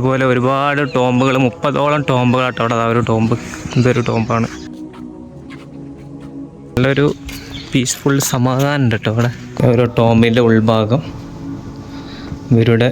അതുപോലെ ഒരുപാട് ടോമ്പുകൾ 30ഓളം ടോമ്പുകളാട്ടോ അവിടെ. ഒരു ടോമ്പ്, ഇതൊരു ടോമ്പാണ്. നല്ലൊരു പീസ്ഫുൾ സമാധാനം ഉണ്ട് കേട്ടോ അവിടെ. ഓരോ ടോമ്പിൻ്റെ ഉൾഭാഗം ഇവരുടെ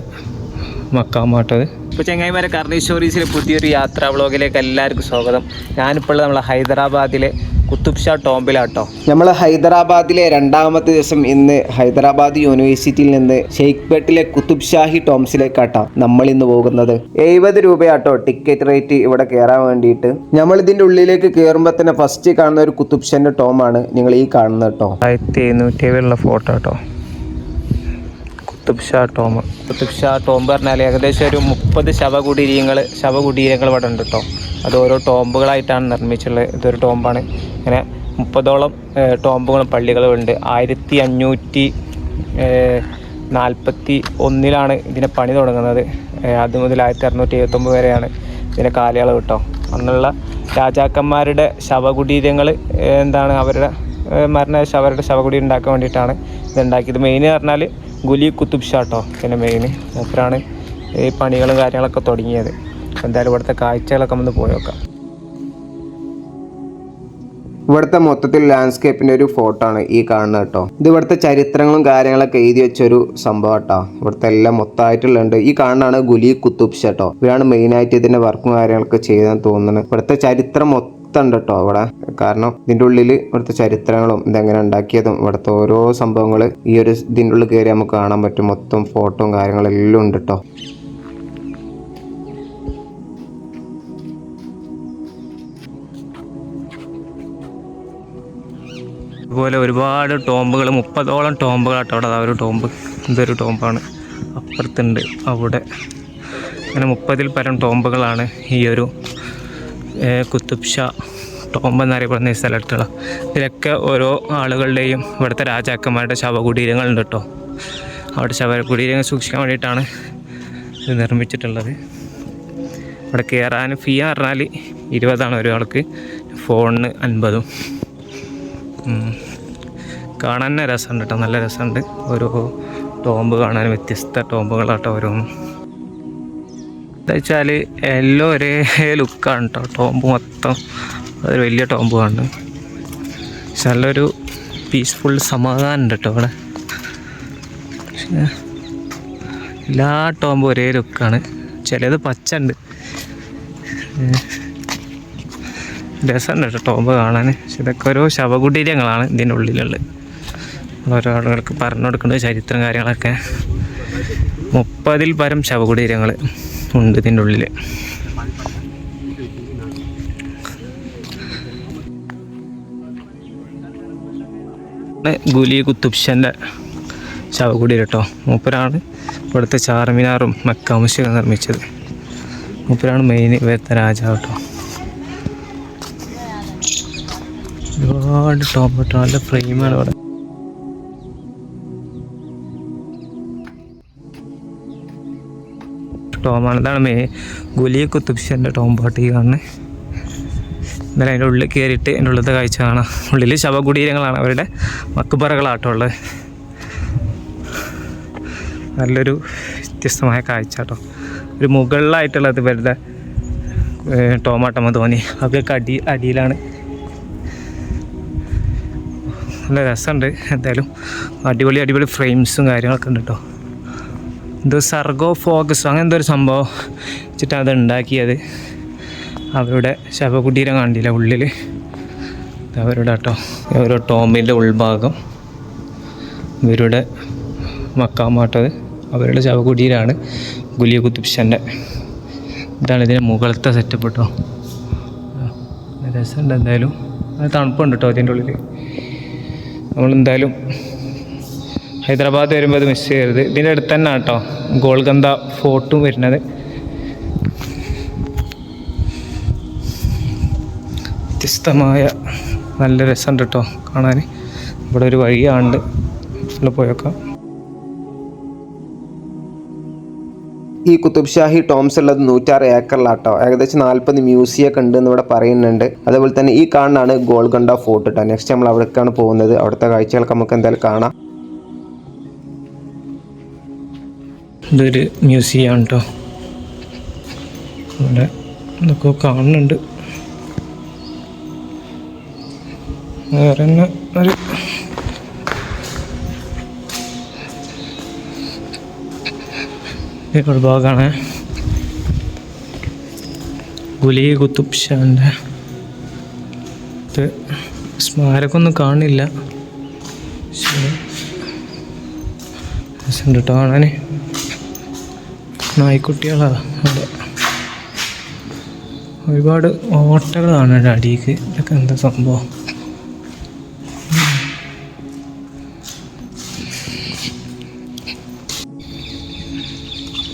മക്കാമാട്ടത്. ഇപ്പോൾ ചങ്ങായിമാരെ, കർണി സ്റ്റോറീസിലെ പുതിയൊരു യാത്രാ വ്ളോഗിലേക്ക് എല്ലാവർക്കും സ്വാഗതം. ഞാനിപ്പോൾ നമ്മളെ ഹൈദരാബാദിലെ കുത്തുബ് ഷാ ടോമ്പിലാട്ടോ. നമ്മൾ ഹൈദരാബാദിലെ രണ്ടാമത്തെ ദിവസം ഇന്ന് ഹൈദരാബാദ് യൂണിവേഴ്സിറ്റിയിൽ നിന്ന് ഷെയ്ഖ്പേട്ടിലെ കുത്തുബ് ഷാഹി ടോംസിലേക്കാട്ടോ നമ്മൾ ഇന്ന് പോകുന്നത്. 70 രൂപയാട്ടോ ടിക്കറ്റ് റേറ്റ് ഇവിടെ കയറാൻ വേണ്ടിയിട്ട്. നമ്മൾ ഇതിന്റെ ഉള്ളിലേക്ക് കയറുമ്പോൾ തന്നെ ഫസ്റ്റ് കാണുന്ന ഒരു കുത്തുബ് ഷാന്റെ ടോമാണ് നിങ്ങൾ ഈ കാണുന്നത് കേട്ടോ. 1770 ഫോട്ടോ കേട്ടോ. കുത്തുബ് ഷാ ടോംബ്. കുത്തുബ് ഷാ ടോംബ് പറഞ്ഞാൽ ഏകദേശം ഒരു 30 ശവകുടീരങ്ങൾ ഇവിടെ ഉണ്ട് കേട്ടോ. അത് ഓരോ ടോംബുകളായിട്ടാണ് നിർമ്മിച്ചുള്ളത്. ഇതൊരു ടോംബാണ്. ഇങ്ങനെ 30ഓളം ടോംബുകളും പള്ളികളും ഉണ്ട്. 1541 ഇതിനെ പണി തുടങ്ങുന്നത്. അത് മുതൽ 1679 വരെയാണ് ഇതിൻ്റെ കാലയളവ് കേട്ടോ. അന്നുള്ള രാജാക്കന്മാരുടെ ശവകുടീരങ്ങൾ എന്താണ് അവരുടെ അവരുടെ ശവകുടീരം ഉണ്ടാക്കാൻ വേണ്ടിയിട്ടാണ് ഇതുണ്ടാക്കിയത്. മെയിൻ പറഞ്ഞാൽ ഗുലി കുത്തുബ് ഷാ കേട്ടോ. പിന്നെ മെയിൻ മൂപ്പരാണ് ഈ പണികളും കാര്യങ്ങളൊക്കെ തുടങ്ങിയത്. എന്തായാലും ഇവിടുത്തെ കാഴ്ചകളൊക്കെ ഒന്ന് പോയി നോക്കാം. ഇവിടുത്തെ മൊത്തത്തിൽ ലാൻഡ്സ്കേപ്പിൻ്റെ ഒരു ഫോട്ടോ ആണ് ഈ കാണുന്നത് കേട്ടോ. ഇത് ഇവിടുത്തെ ചരിത്രങ്ങളും കാര്യങ്ങളൊക്കെ എഴുതി വെച്ചൊരു സംഭവം കേട്ടോ. ഇവിടുത്തെ എല്ലാം മൊത്തമായിട്ടുള്ളുണ്ട്. ഈ കാണുന്നതാണ് ഗുലി കുത്തുബ് ഷാ കേട്ടോ. ഇവരാണ് മെയിനായിട്ട് ഇതിൻ്റെ വർക്കും കാര്യങ്ങളൊക്കെ ചെയ്തെന്ന് തോന്നുന്നത്. ഇവിടുത്തെ ചരിത്രം മൊത്തം ഉണ്ട് കേട്ടോ അവിടെ. കാരണം ഇതിൻ്റെ ഉള്ളിൽ ഇവിടുത്തെ ചരിത്രങ്ങളും ഇതെങ്ങനെ ഉണ്ടാക്കിയതും ഇവിടുത്തെ ഓരോ സംഭവങ്ങൾ ഈ ഒരു ഇതിൻ്റെ ഉള്ളിൽ കയറി നമുക്ക് കാണാൻ പറ്റും. മൊത്തം ഫോട്ടോയും കാര്യങ്ങളെല്ലാം ഉണ്ട് കേട്ടോ. അതുപോലെ ഒരുപാട് ടോമ്പുകൾ 30ഓളം ടോമ്പുകളാട്ടോ അവിടെ. ഒരു ടോമ്പ്, ഇതൊരു ടോമ്പാണ്. അപ്പുറത്തുണ്ട് അവിടെ. അങ്ങനെ 30ൽ പരം ടോമ്പുകളാണ് ഈ ഒരു കുത്തുബ് ഷാ ടോംബ് എന്നറിയപ്പെടുന്ന ഈ സ്ഥലത്തുള്ള. ഇതിലൊക്കെ ഓരോ ആളുകളുടെയും ഇവിടുത്തെ രാജാക്കന്മാരുടെ ശവകുടീരങ്ങളുണ്ട് കേട്ടോ. അവിടെ ശവകുടീരങ്ങൾ സൂക്ഷിക്കാൻ വേണ്ടിയിട്ടാണ് ഇത് നിർമ്മിച്ചിട്ടുള്ളത്. ഇവിടെ കയറാൻ ഫീ പറഞ്ഞാൽ 20 ഒരാൾക്ക്, ഫോണിന് 50. കാണാൻ തന്നെ രസമുണ്ട് കേട്ടോ. നല്ല രസമുണ്ട്. ഓരോ ടോംബ് കാണാൻ വ്യത്യസ്ത ടോംബുകളാട്ടോ ഓരോന്നും. എന്താ വെച്ചാൽ എല്ലാം ഒരേ ലുക്കാണ് കേട്ടോ. ടോംബ് മൊത്തം അതൊരു വലിയ ടോംബാണ്. പക്ഷെ നല്ലൊരു പീസ്ഫുൾ സമാധാനം ഉണ്ട് കേട്ടോ ഇവിടെ. എല്ലാ ടോംബും ഒരേ ലുക്കാണ്. ചിലത് പച്ച ഉണ്ട്. രസമുണ്ട് കേട്ടോ ടോംബ് കാണാൻ. പക്ഷെ ഇതൊക്കെ ഓരോ ശവകുടീരങ്ങളാണ് ഇതിൻ്റെ ഉള്ളിലുള്ളത്. ഓരോ ആളുകൾക്ക് പറഞ്ഞു കൊടുക്കേണ്ട ചരിത്രം കാര്യങ്ങളൊക്കെ. 30ൽ പരം ശവകുടീരങ്ങൾ ഉണ്ട് ഇതിൻ്റെ ഉള്ളിൽ. ഗുലി കുത്തുബ് ഷാൻ്റെ ശവകുടീരം കേട്ടോ. മൂപ്പരാണ് ഇവിടുത്തെ ചാർമിനാറും മക്ക മസ്ജിദും നിർമ്മിച്ചത്. മൂപ്പരാണ് മെയിൻ ഇവിടുത്തെ രാജാവ് കേട്ടോ. ഒരുപാട് ടോപ്പ് കേട്ടോ. നല്ല ഫ്രെയിമാണ് ഇവിടെ. ടോമാണ്. ഇതാണ് ഗുലി കുത്തുബ് ഷാൻ്റെ ടോംബാട്ട് ഈ കാണുന്നത്. എന്നാലും അതിൻ്റെ ഉള്ളിൽ കയറിയിട്ട് അതിൻ്റെ ഉള്ളിലത്തെ കാഴ്ച കാണാം. ഉള്ളിൽ ശവകുടീരങ്ങളാണ്, അവരുടെ മക്ബറകളാട്ടോ ഉള്ളത്. നല്ലൊരു വ്യത്യസ്തമായ കാഴ്ച കേട്ടോ. ഒരു മുകളിലായിട്ടുള്ളത് ഇവരുടെ ടോമാട്ടമ്മ തോന്നി. അതൊക്കെ അടിയിലാണ്. നല്ല രസമുണ്ട്. എന്തായാലും അടിപൊളി ഫ്രെയിംസും കാര്യങ്ങളൊക്കെ ഉണ്ട് കേട്ടോ. എന്തോ സർഗോ ഫോക്കസ് അങ്ങനെ എന്തോ ഒരു സംഭവം വെച്ചിട്ടാണ് അത് ഉണ്ടാക്കിയത്. അവരുടെ ശവകുടീരം കണ്ടില്ല ഉള്ളിൽ. അവരുടെ കേട്ടോ ഓരോ ടോമ്പിൻ്റെ ഉൾഭാഗം ഇവരുടെ മക്കാമാട്ടത്. അവരുടെ ശവകുടീരമാണ് ഗുലി കുത്തുബ് ഷാൻ്റെ. ഇതാണ് ഇതിൻ്റെ മുകളിലത്തെ സെറ്റപ്പ് കേട്ടോ. രസമുണ്ട്. എന്തായാലും അത് തണുപ്പുണ്ട് കേട്ടോ അതിൻ്റെ ഉള്ളിൽ. നമ്മളെന്തായാലും ഹൈദരാബാദ് വരുമ്പോൾ അത് മിസ് ചെയ്യരുത്. ഇതിൻ്റെ അടുത്ത് തന്നെ കേട്ടോ ഗോൾഗന്ദ ഫോർട്ടും വരുന്നത്. വ്യത്യസ്തമായ നല്ല രസമുണ്ട് കേട്ടോ കാണാൻ. ഇവിടെ ഒരു വഴിയാണ്ട് ഇവിടെ പോയേക്കാം. ഈ കുത്തുബ് ഷാഹി ടോംസ് ഉള്ളത് 106 ഏക്കറിലാട്ടോ. ഏകദേശം 40 മ്യൂസിയമൊക്കെ ഉണ്ട് എന്ന് ഇവിടെ പറയുന്നുണ്ട്. അതേപോലെ തന്നെ ഈ കാണാനാണ് ഗോൾഗണ്ട ഫോർട്ട് കേട്ടോ. നെക്സ്റ്റ് നമ്മൾ അവിടേക്കാണ് പോകുന്നത്. അവിടുത്തെ കാഴ്ചകളൊക്കെ നമുക്ക് എന്തായാലും കാണാം. ഇതൊരു മ്യൂസിയം കേട്ടോ. ഇവിടെ എന്തൊക്കെ കാണുന്നുണ്ട്. വേറെ തന്നെ ഒരു ഭാഗമാണ് ഗുലി കുത്തുബ് ഷാൻ്റെ. ഇത് സ്മാരകമൊന്നും കാണില്ല, രസമുണ്ട് കേട്ടോ കാണാൻ. നായ്ക്കുട്ടികളാണ് അവിടെ. ഒരുപാട് ഓട്ടകളാണ് അടിയിലേക്ക്. ഇതൊക്കെ എന്താ സംഭവം?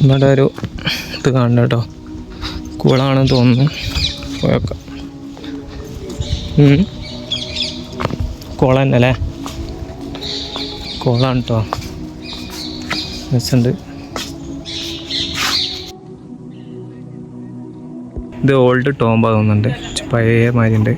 ഇവിടെ ഒരു ഇത് കാണണ്ട കേട്ടോ, കുളമാണെന്ന് തോന്നുന്നു. പോയൊക്കെ കുളം തന്നെ അല്ലേ? കുളമാണ് കേട്ടോ, രസമുണ്ട്. ഇത് ഓൾഡ് ടോംബ തോന്നുന്നുണ്ട്, പഴയ മാതിരി ഉണ്ട്.